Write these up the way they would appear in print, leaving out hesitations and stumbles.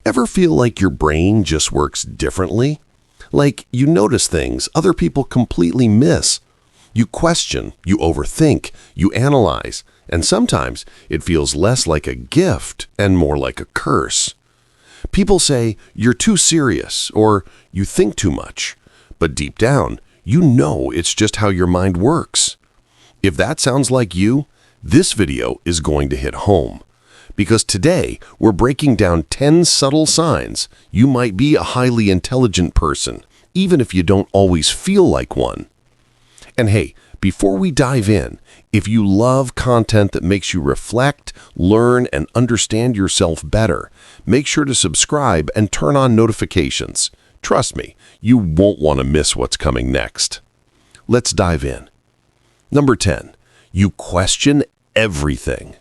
Ever feel like your brain just works differently? Like you notice things other people completely miss. You question, you overthink, you analyze, and sometimes it feels less like a gift and more like a curse. People say you're too serious or you think too much, but deep down, you know it's just how your mind works. If that sounds like you, this video is going to hit home. Because today, we're breaking down 10 subtle signs you might be a highly intelligent person, even if you don't always feel like one. And hey, before we dive in, if you love content that makes you reflect, learn, and understand yourself better, make sure to subscribe and turn on notifications. Trust me, you won't want to miss what's coming next. Let's dive in. Number 10, you question everything.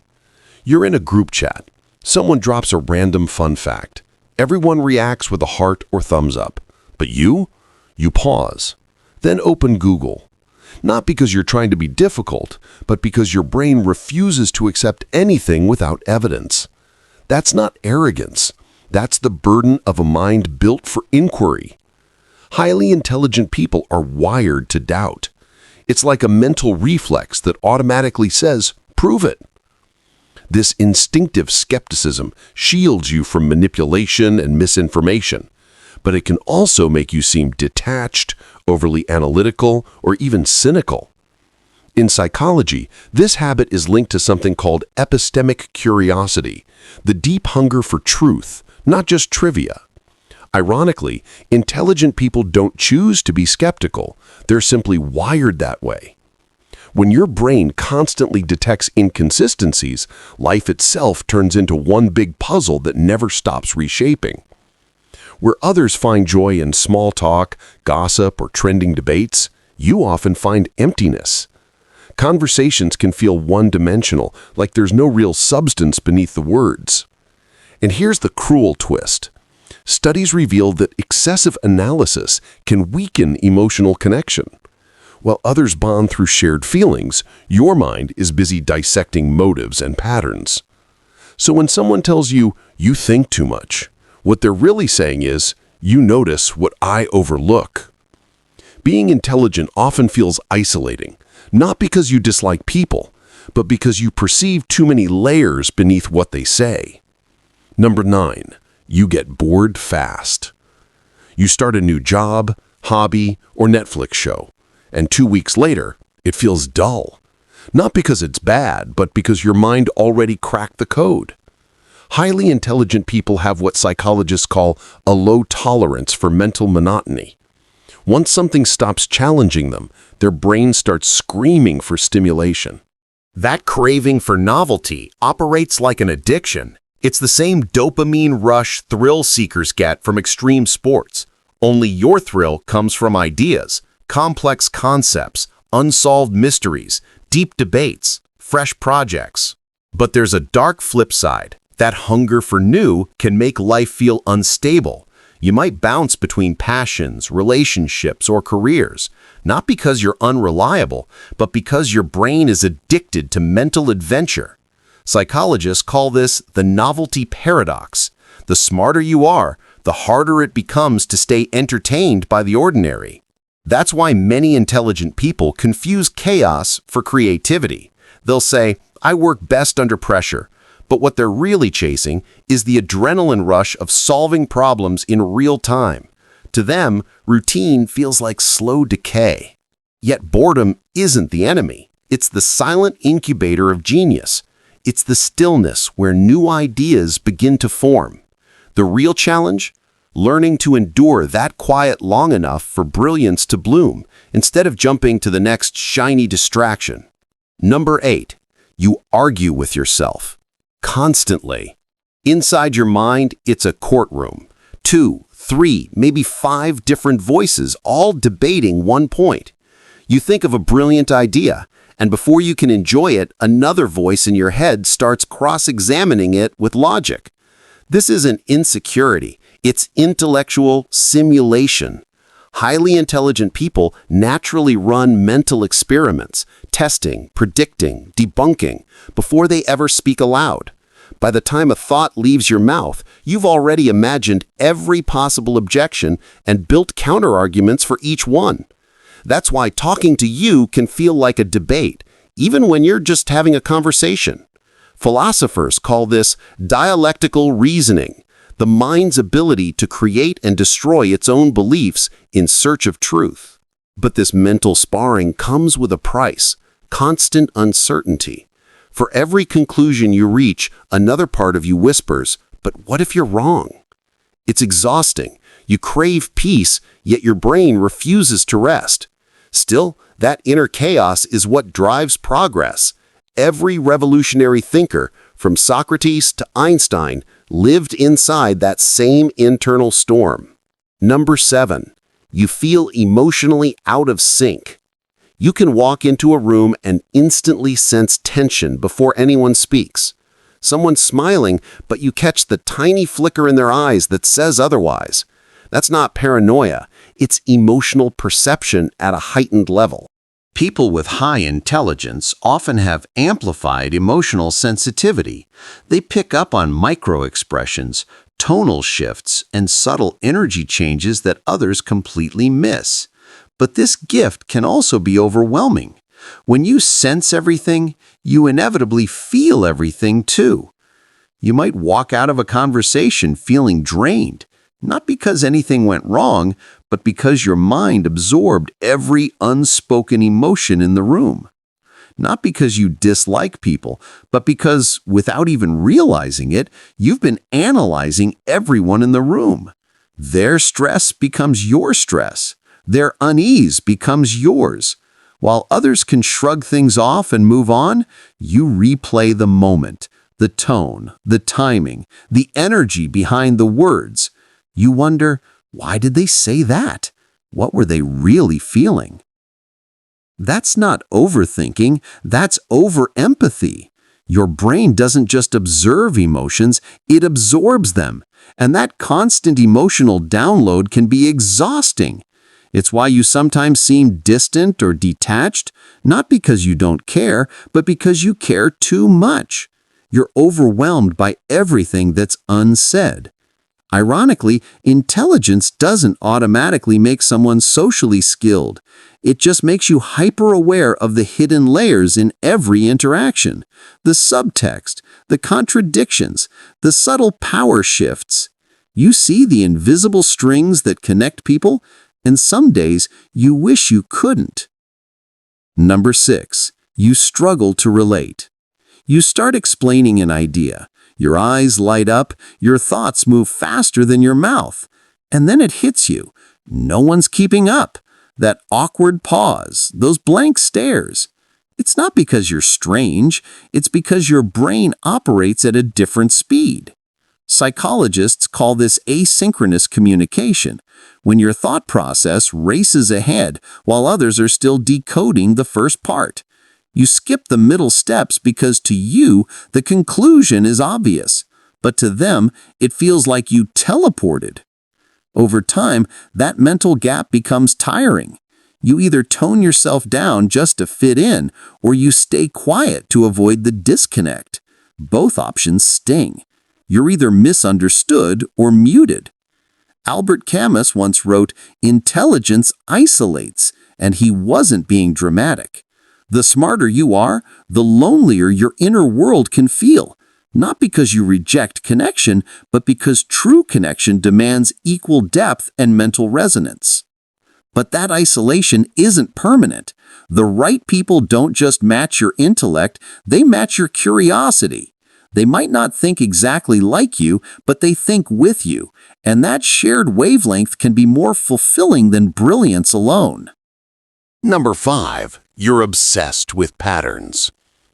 You're in a group chat. Someone drops a random fun fact. Everyone reacts with a heart or thumbs up. But you pause. Then open Google. Not because you're trying to be difficult, but because your brain refuses to accept anything without evidence. That's not arrogance. That's the burden of a mind built for inquiry. Highly intelligent people are wired to doubt. It's like a mental reflex that automatically says, "Prove it." This instinctive skepticism shields you from manipulation and misinformation, but it can also make you seem detached, overly analytical, or even cynical. In psychology, this habit is linked to something called epistemic curiosity, the deep hunger for truth, not just trivia. Ironically, intelligent people don't choose to be skeptical. They're simply wired that way. When your brain constantly detects inconsistencies, life itself turns into one big puzzle that never stops reshaping. Where others find joy in small talk, gossip, or trending debates, you often find emptiness. Conversations can feel one-dimensional, like there's no real substance beneath the words. And here's the cruel twist. Studies reveal that excessive analysis can weaken emotional connection. While others bond through shared feelings, your mind is busy dissecting motives and patterns. So when someone tells you, "You think too much," what they're really saying is, "You notice what I overlook." Being intelligent often feels isolating, not because you dislike people, but because you perceive too many layers beneath what they say. Number 9, you get bored fast. You start a new job, hobby, or Netflix show. And 2 weeks later, it feels dull. Not because it's bad, but because your mind already cracked the code. Highly intelligent people have what psychologists call a low tolerance for mental monotony. Once something stops challenging them, their brain starts screaming for stimulation. That craving for novelty operates like an addiction. It's the same dopamine rush thrill seekers get from extreme sports. Only your thrill comes from ideas, complex concepts, unsolved mysteries, deep debates, fresh projects. But there's a dark flip side. That hunger for new can make life feel unstable. You might bounce between passions, relationships, or careers, not because you're unreliable, but because your brain is addicted to mental adventure. Psychologists call this the novelty paradox. The smarter you are, the harder it becomes to stay entertained by the ordinary. That's why many intelligent people confuse chaos for creativity. They'll say, "I work best under pressure," but what they're really chasing is the adrenaline rush of solving problems in real time. To them, routine feels like slow decay. Yet boredom isn't the enemy. It's the silent incubator of genius. It's the stillness where new ideas begin to form. The real challenge? Learning to endure that quiet long enough for brilliance to bloom, instead of jumping to the next shiny distraction. Number 8, you argue with yourself. Constantly. Inside your mind, it's a courtroom. 2, 3, maybe 5 different voices, all debating one point. You think of a brilliant idea, and before you can enjoy it, another voice in your head starts cross-examining it with logic. This isn't insecurity. It's intellectual simulation. Highly intelligent people naturally run mental experiments, testing, predicting, debunking, before they ever speak aloud. By the time a thought leaves your mouth, you've already imagined every possible objection and built counterarguments for each one. That's why talking to you can feel like a debate, even when you're just having a conversation. Philosophers call this dialectical reasoning, the mind's ability to create and destroy its own beliefs in search of truth. But this mental sparring comes with a price, constant uncertainty. For every conclusion you reach, another part of you whispers, "But what if you're wrong?" It's exhausting. You crave peace, yet your brain refuses to rest. Still, that inner chaos is what drives progress. Every revolutionary thinker, from Socrates to Einstein, lived inside that same internal storm. Number 7, you feel emotionally out of sync. You can walk into a room and instantly sense tension before anyone speaks. Someone's smiling, but you catch the tiny flicker in their eyes that says otherwise. That's not paranoia, it's emotional perception at a heightened level. People with high intelligence often have amplified emotional sensitivity. They pick up on micro-expressions, tonal shifts, and subtle energy changes that others completely miss. But this gift can also be overwhelming. When you sense everything, you inevitably feel everything too. You might walk out of a conversation feeling drained, not because anything went wrong, but because your mind absorbed every unspoken emotion in the room. Not because you dislike people, but because, without even realizing it, you've been analyzing everyone in the room. Their stress becomes your stress. Their unease becomes yours. While others can shrug things off and move on, you replay the moment, the tone, the timing, the energy behind the words. You wonder, why did they say that? What were they really feeling? That's not overthinking, that's over-empathy. Your brain doesn't just observe emotions, it absorbs them. And that constant emotional download can be exhausting. It's why you sometimes seem distant or detached, not because you don't care, but because you care too much. You're overwhelmed by everything that's unsaid. Ironically, intelligence doesn't automatically make someone socially skilled. It just makes you hyper-aware of the hidden layers in every interaction, the subtext, the contradictions, the subtle power shifts. You see the invisible strings that connect people, and some days you wish you couldn't. Number 6, you struggle to relate. You start explaining an idea. Your eyes light up, your thoughts move faster than your mouth. And then it hits you. No one's keeping up. That awkward pause, those blank stares. It's not because you're strange, it's because your brain operates at a different speed. Psychologists call this asynchronous communication, when your thought process races ahead while others are still decoding the first part. You skip the middle steps because to you, the conclusion is obvious, but to them, it feels like you teleported. Over time, that mental gap becomes tiring. You either tone yourself down just to fit in, or you stay quiet to avoid the disconnect. Both options sting. You're either misunderstood or muted. Albert Camus once wrote, "Intelligence isolates," and he wasn't being dramatic. The smarter you are, the lonelier your inner world can feel, not because you reject connection, but because true connection demands equal depth and mental resonance. But that isolation isn't permanent. The right people don't just match your intellect, they match your curiosity. They might not think exactly like you, but they think with you, and that shared wavelength can be more fulfilling than brilliance alone. Number 5, you're obsessed with patterns.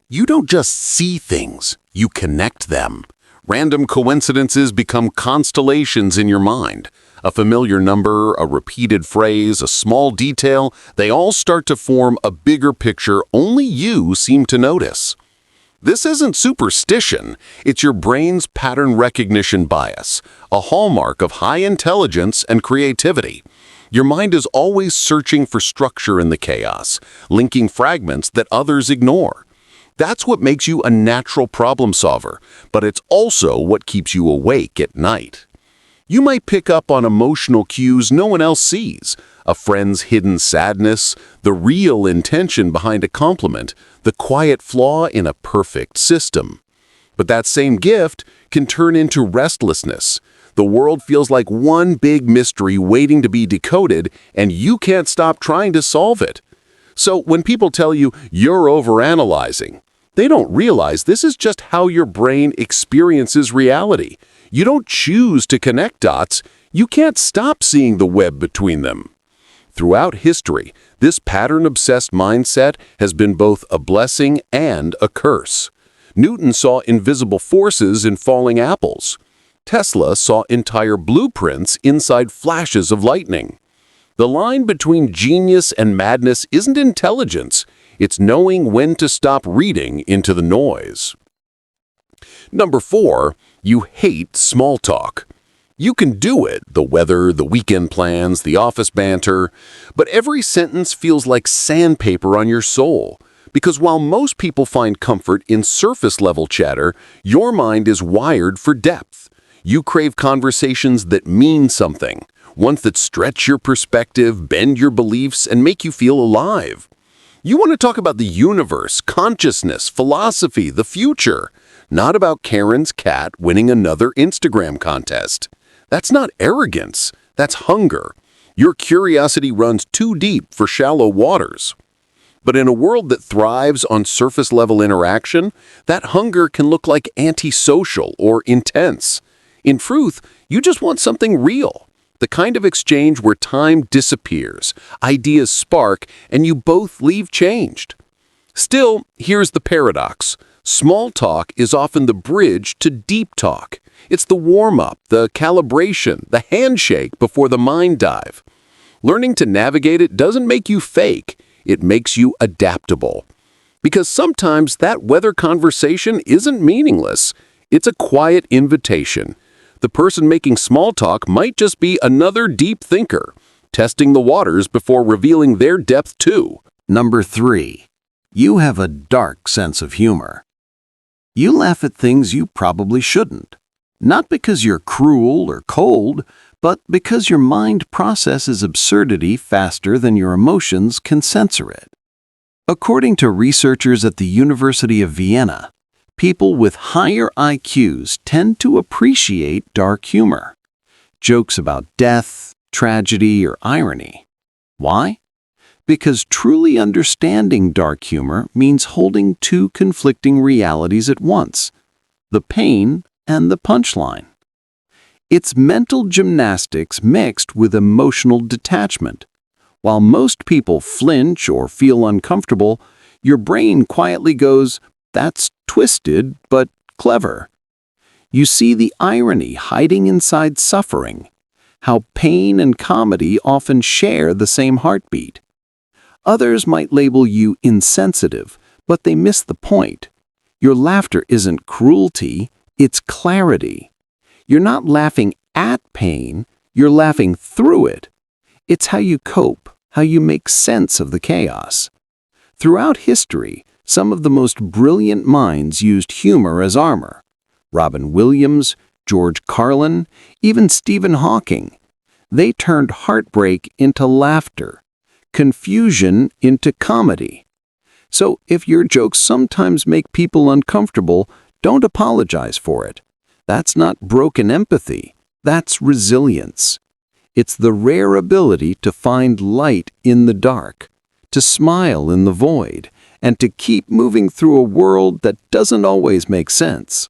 You don't just see things, you connect them. Random coincidences become constellations in your mind. A familiar number, a repeated phrase, a small detail, they all start to form a bigger picture only you seem to notice. This isn't superstition, it's your brain's pattern recognition bias, a hallmark of high intelligence and creativity. Your mind is always searching for structure in the chaos, linking fragments that others ignore. That's what makes you a natural problem solver, but it's also what keeps you awake at night. You might pick up on emotional cues no one else sees, a friend's hidden sadness, the real intention behind a compliment, the quiet flaw in a perfect system. But that same gift can turn into restlessness. The world feels like one big mystery waiting to be decoded, and you can't stop trying to solve it. So when people tell you you're overanalyzing, they don't realize this is just how your brain experiences reality. You don't choose to connect dots. You can't stop seeing the web between them. Throughout history, this pattern-obsessed mindset has been both a blessing and a curse. Newton saw invisible forces in falling apples. Tesla saw entire blueprints inside flashes of lightning. The line between genius and madness isn't intelligence. It's knowing when to stop reading into the noise. Number 4, you hate small talk. You can do it, the weather, the weekend plans, the office banter, but every sentence feels like sandpaper on your soul. Because while most people find comfort in surface-level chatter, your mind is wired for depth. You crave conversations that mean something, ones that stretch your perspective, bend your beliefs, and make you feel alive. You want to talk about the universe, consciousness, philosophy, the future, not about Karen's cat winning another Instagram contest. That's not arrogance, that's hunger. Your curiosity runs too deep for shallow waters. But in a world that thrives on surface-level interaction, that hunger can look like antisocial or intense. In truth, you just want something real. The kind of exchange where time disappears, ideas spark, and you both leave changed. Still, here's the paradox. Small talk is often the bridge to deep talk. It's the warm-up, the calibration, the handshake before the mind dive. Learning to navigate it doesn't make you fake. It makes you adaptable. Because sometimes that weather conversation isn't meaningless. It's a quiet invitation. The person making small talk might just be another deep thinker, testing the waters before revealing their depth too. Number 3, you have a dark sense of humor. You laugh at things you probably shouldn't. Not because you're cruel or cold, but because your mind processes absurdity faster than your emotions can censor it. According to researchers at the University of Vienna, people with higher IQs tend to appreciate dark humor. Jokes about death, tragedy, or irony. Why? Because truly understanding dark humor means holding two conflicting realities at once, the pain and the punchline. It's mental gymnastics mixed with emotional detachment. While most people flinch or feel uncomfortable, your brain quietly goes, "That's twisted but clever." You see the irony hiding inside suffering, how pain and comedy often share the same heartbeat. Others might label you insensitive, but they miss the point. Your laughter isn't cruelty, it's clarity. You're not laughing at pain, you're laughing through it. It's how you cope, how you make sense of the chaos. Throughout history, some of the most brilliant minds used humor as armor. Robin Williams, George Carlin, even Stephen Hawking. They turned heartbreak into laughter, confusion into comedy. So if your jokes sometimes make people uncomfortable, don't apologize for it. That's not broken empathy, that's resilience. It's the rare ability to find light in the dark, to smile in the void, and to keep moving through a world that doesn't always make sense.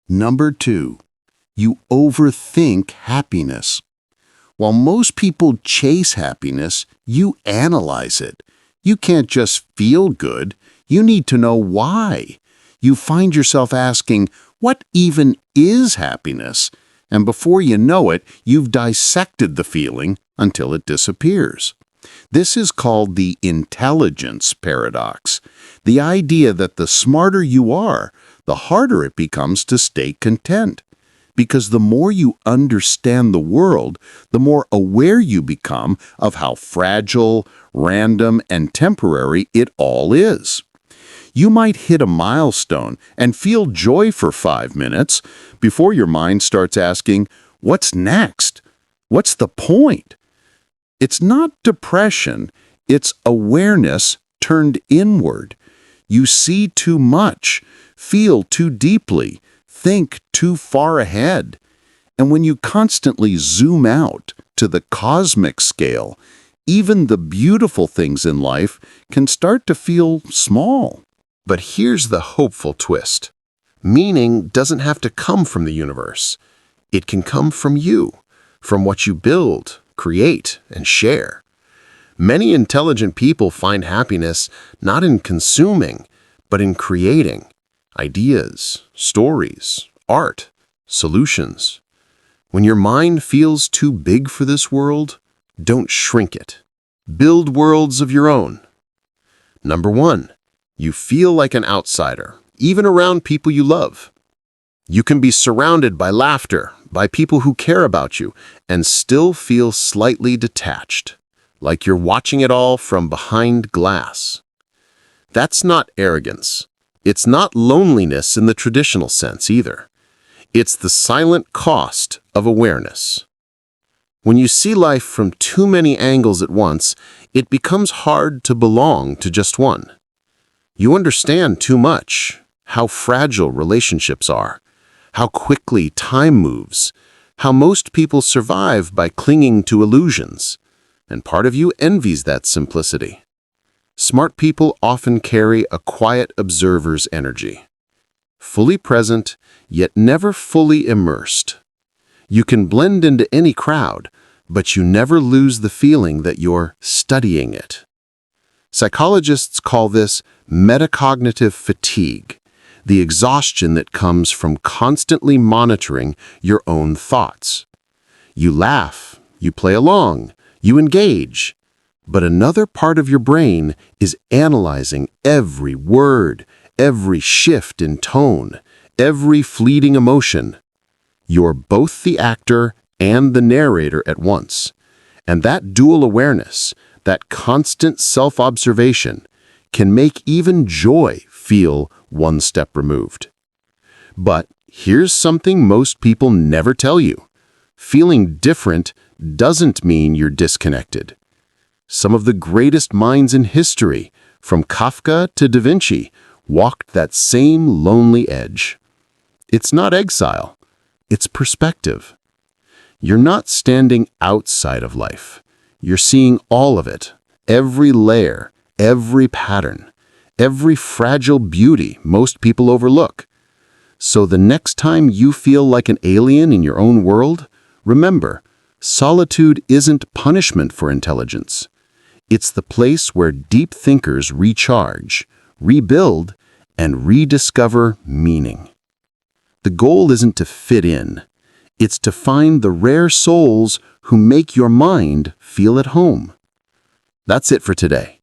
Number 2, you overthink happiness. While most people chase happiness, you analyze it. You can't just feel good, you need to know why. You find yourself asking, what even is happiness? And before you know it, you've dissected the feeling until it disappears. This is called the intelligence paradox, the idea that the smarter you are, the harder it becomes to stay content. Because the more you understand the world, the more aware you become of how fragile, random, and temporary it all is. You might hit a milestone and feel joy for 5 minutes before your mind starts asking, what's next? What's the point? It's not depression, it's awareness turned inward. You see too much, feel too deeply, think too far ahead. And when you constantly zoom out to the cosmic scale, even the beautiful things in life can start to feel small. But here's the hopeful twist. Meaning doesn't have to come from the universe. It can come from you, from what you build, create, and share. Many intelligent people find happiness not in consuming, but in creating ideas, stories, art, solutions. When your mind feels too big for this world, don't shrink it. Build worlds of your own. Number 1, you feel like an outsider, even around people you love. You can be surrounded by laughter, by people who care about you, and still feel slightly detached, like you're watching it all from behind glass. That's not arrogance. It's not loneliness in the traditional sense either. It's the silent cost of awareness. When you see life from too many angles at once, it becomes hard to belong to just one. You understand too much, how fragile relationships are, how quickly time moves, how most people survive by clinging to illusions, and part of you envies that simplicity. Smart people often carry a quiet observer's energy, fully present, yet never fully immersed. You can blend into any crowd, but you never lose the feeling that you're studying it. Psychologists call this metacognitive fatigue, the exhaustion that comes from constantly monitoring your own thoughts. You laugh, you play along, you engage, but another part of your brain is analyzing every word, every shift in tone, every fleeting emotion. You're both the actor and the narrator at once. And that dual awareness, that constant self-observation, can make even joy feel one step removed. But here's something most people never tell you. Feeling different doesn't mean you're disconnected. Some of the greatest minds in history, from Kafka to Da Vinci, walked that same lonely edge. It's not exile, it's perspective. You're not standing outside of life. You're seeing all of it, every layer, every pattern, every fragile beauty most people overlook. So the next time you feel like an alien in your own world, remember, solitude isn't punishment for intelligence. It's the place where deep thinkers recharge, rebuild, and rediscover meaning. The goal isn't to fit in. It's to find the rare souls who make your mind feel at home. That's it for today.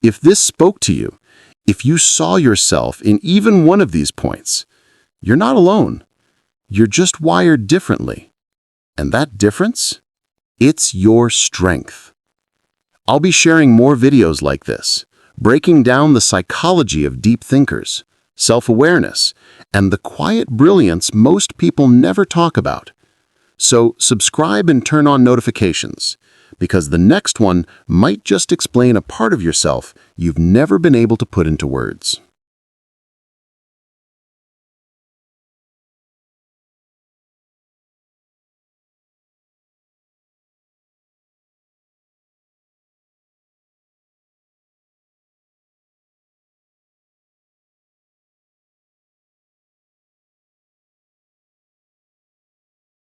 If this spoke to you, if you saw yourself in even one of these points, you're not alone. You're just wired differently. And that difference? It's your strength. I'll be sharing more videos like this, breaking down the psychology of deep thinkers, self-awareness, and the quiet brilliance most people never talk about. So subscribe and turn on notifications, because the next one might just explain a part of yourself you've never been able to put into words.